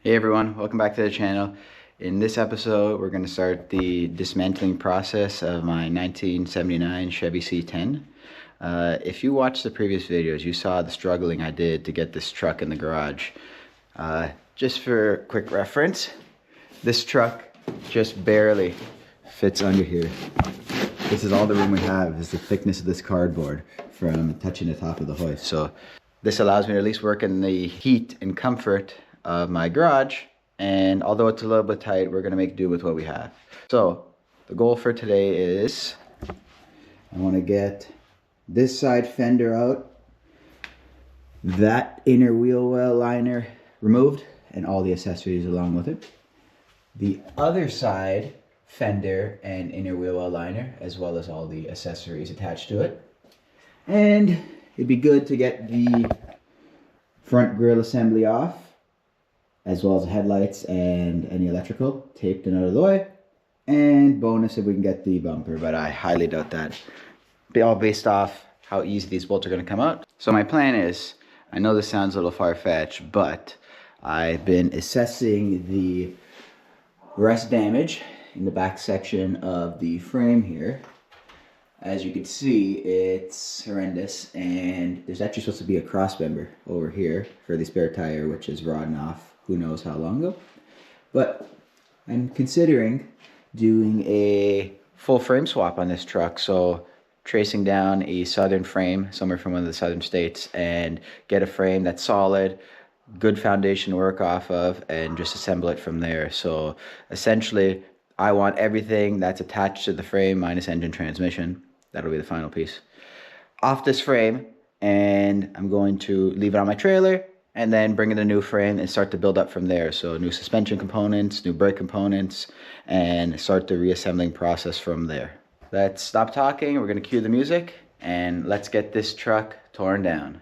Hey everyone, welcome back to the channel. In this episode, we're going to start the dismantling process of my 1979 Chevy C10. If you watched the previous videos, you saw the struggling I did to get this truck in the garage. Just for quick reference, this truck just barely fits under here. This is all the room we have, is the thickness of this cardboard from touching the top of the hoist. So this allows me to at least work in the heat and comfort of my garage, and although it's a little bit tight, we're gonna make do with what we have. So the goal for today is I want to get this side fender out, that inner wheel well liner removed, and all the accessories along with it. The other side fender and inner wheel well liner, as well as all the accessories attached to it. And it'd be good to get the front grille assembly off, as well as the headlights and any electrical taped and out of the way. And bonus if we can get the bumper, but I highly doubt that. All based off how easy these bolts are going to come out. So my plan is, I know this sounds a little far-fetched, but I've been assessing the rust damage in the back section of the frame here. As you can see, it's horrendous, and there's actually supposed to be a cross member over here for the spare tire, which is rotting off who knows how long ago. But I'm considering doing a full frame swap on this truck, so tracing down a southern frame somewhere from one of the southern states and get a frame that's solid, good foundation to work off of, and just assemble it from there. So essentially I want everything that's attached to the frame minus engine transmission, that'll be the final piece, off this frame, and I'm going to leave it on my trailer and then bring in a new frame and start to build up from there. So new suspension components, new brake components, and start the reassembling process from there. Let's stop talking, we're gonna cue the music, and let's get this truck torn down.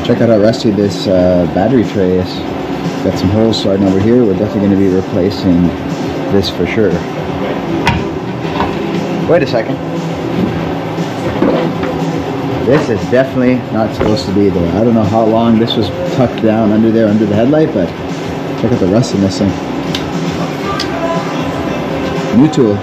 Check out how rusty this battery tray is. Got some holes starting over here. We're definitely going to be replacing this for sure. Wait a second. This is definitely not supposed to be there. I don't know how long this was tucked down under there under the headlight, but check out the rust in this thing. New tool.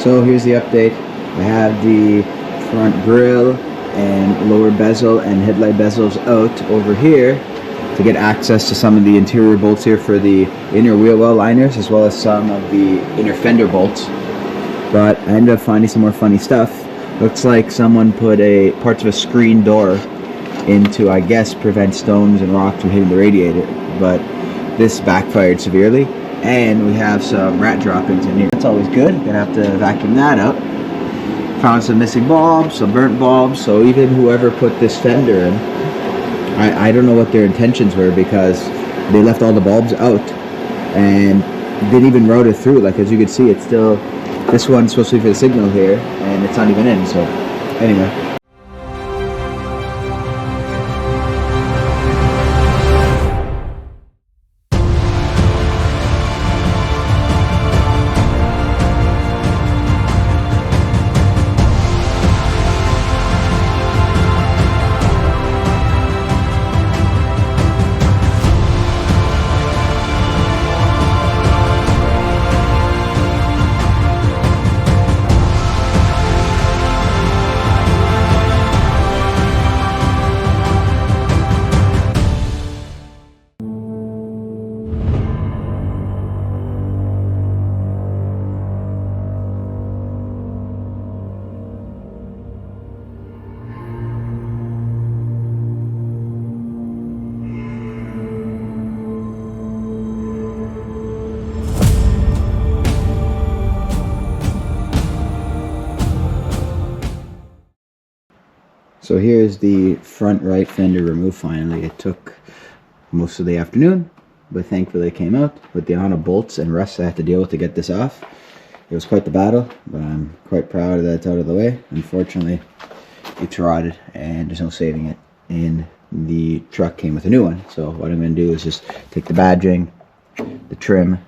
So here's the update. I have the front grille and lower bezel and headlight bezels out over here to get access to some of the interior bolts here for the inner wheel well liners, as well as some of the inner fender bolts. But I ended up finding some more funny stuff. Looks like someone put parts of a screen door into, I guess, prevent stones and rocks from hitting the radiator, but this backfired severely. And we have some rat droppings in here. That's always good. Gonna have to vacuum that up. Found some missing bulbs, some burnt bulbs. So even whoever put this fender in, I don't know what their intentions were, because they left all the bulbs out and didn't even route it through. Like, as you can see, it's still, this one's supposed to be for the signal here, and it's not even in. So anyway. So here's the front right fender removed finally. It took most of the afternoon, but thankfully it came out. With the amount of bolts and rust I had to deal with to get this off, it was quite the battle, but I'm quite proud that it's out of the way. Unfortunately, it's rotted and there's no saving it, and the truck came with a new one. So what I'm going to do is just take the badging, the trim,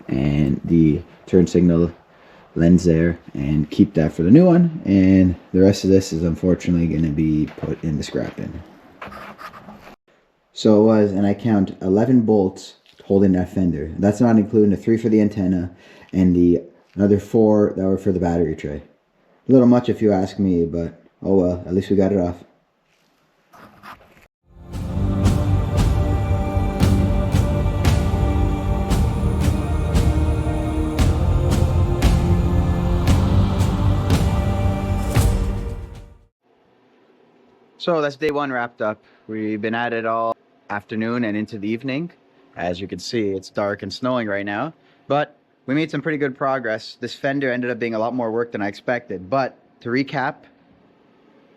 and the turn signal lens there, and keep that for the new one, and the rest of this is unfortunately going to be put in the scrap bin. So it was, and I count 11 bolts holding that fender. That's not including the 3 for the antenna and the another 4 that were for the battery tray. A little much if you ask me, but oh well, at least we got it off. So that's day 1 wrapped up. We've been at it all afternoon and into the evening. As you can see, it's dark and snowing right now, but we made some pretty good progress. This fender ended up being a lot more work than I expected, but to recap,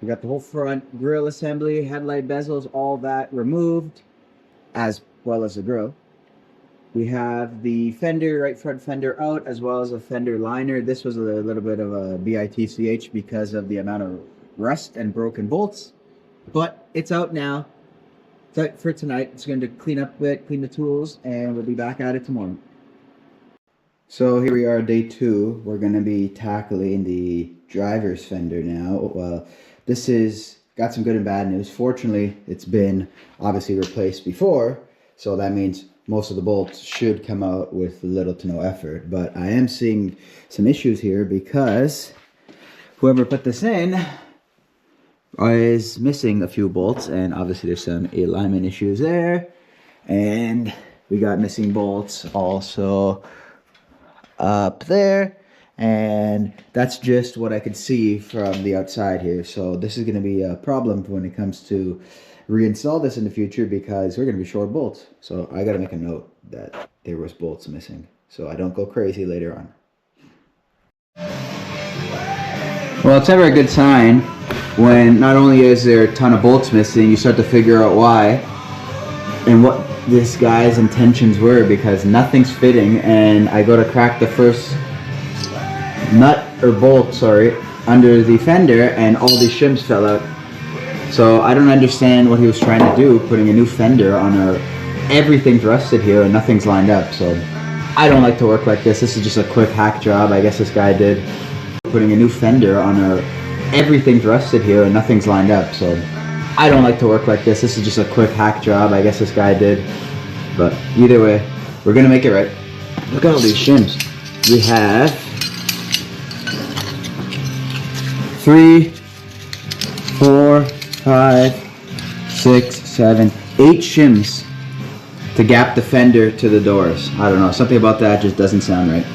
we got the whole front grille assembly, headlight bezels, all that removed, as well as the grille. We have the fender, right front fender out, as well as a fender liner. This was a little bit of a BITCH because of the amount of rust and broken bolts. But it's out now. It's out for tonight. It's going to clean up a bit, clean the tools, and we'll be back at it tomorrow. So here we are, day 2. We're going to be tackling the driver's fender now. Well, this is got some good and bad news. Fortunately, it's been obviously replaced before, so that means most of the bolts should come out with little to no effort. But I am seeing some issues here because whoever put this in is missing a few bolts, and obviously there's some alignment issues there, and we got missing bolts also up there, and that's just what I could see from the outside here. So this is going to be a problem when it comes to reinstall this in the future, because we're going to be short bolts. So I got to make a note that there was bolts missing so I don't go crazy later on. Well, it's never a good sign when not only is there a ton of bolts missing, you start to figure out why and what this guy's intentions were, because nothing's fitting, and I go to crack the first nut or bolt, sorry, under the fender, and all these shims fell out. So I don't understand what he was trying to do, putting a new fender on everything's rusted here and nothing's lined up. So I don't like to work like this. This is just a quick hack job I guess this guy did, putting a new fender on everything's rusted here and nothing's lined up. So I don't like to work like this. This is just a quick hack job I guess this guy did. But either way, we're gonna make it right. Look at all these shims. We have 3, 4, 5, 6, 7, 8 shims to gap the fender to the doors. I don't know, something about that just doesn't sound right.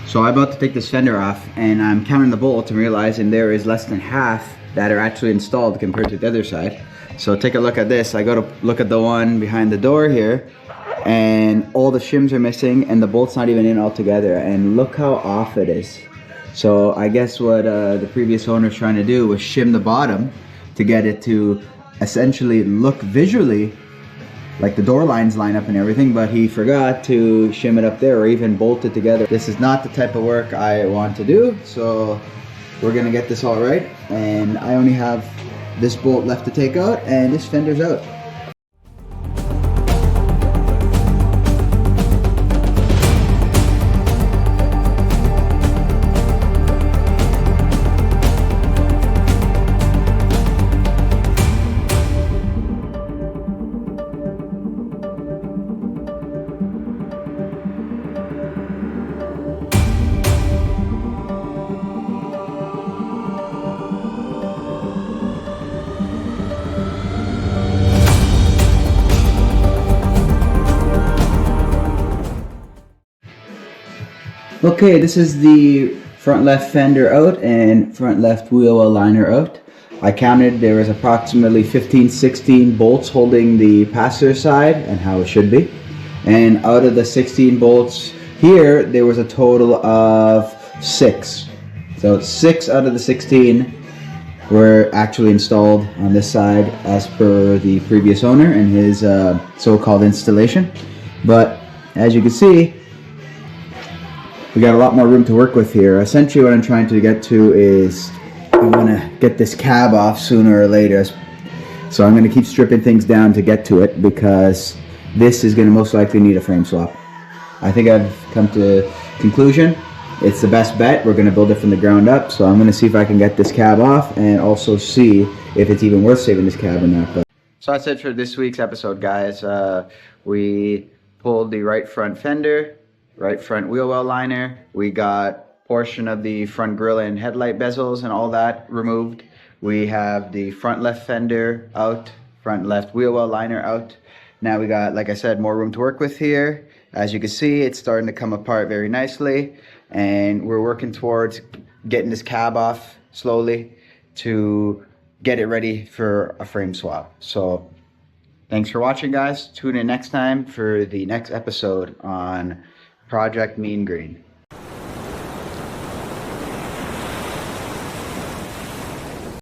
So I'm about to take this fender off and I'm counting the bolts and realizing there is less than half that are actually installed compared to the other side. So take a look at this. I go to look at the one behind the door here and all the shims are missing and the bolt's not even in altogether, and look how off it is. So I guess what the previous owner was trying to do was shim the bottom to get it to essentially look visually like the door lines line up and everything, but he forgot to shim it up there or even bolt it together. This is not the type of work I want to do, so we're gonna get this all right. And I only have this bolt left to take out and this fender's out. Okay, this is the front left fender out and front left wheel well liner out. I counted there was approximately 15-16 bolts holding the passenger side, and how it should be. And out of the 16 bolts here, there was a total of 6. So 6 out of the 16 were actually installed on this side as per the previous owner and his so-called installation. But as you can see, we got a lot more room to work with here. Essentially what I'm trying to get to is I want to get this cab off sooner or later. So I'm going to keep stripping things down to get to it because this is going to most likely need a frame swap. I think I've come to conclusion. It's the best bet. We're going to build it from the ground up. So I'm going to see if I can get this cab off and also see if it's even worth saving this cab or not. So that's it for this week's episode, guys. We pulled the right front fender, right front wheel well liner. We got portion of the front grille and headlight bezels and all that removed. We have the front left fender out, front left wheel well liner out. Now we got, like I said, more room to work with here. As you can see, it's starting to come apart very nicely, and we're working towards getting this cab off slowly to get it ready for a frame swap. So thanks for watching, guys. Tune in next time for the next episode on Project Mean Green.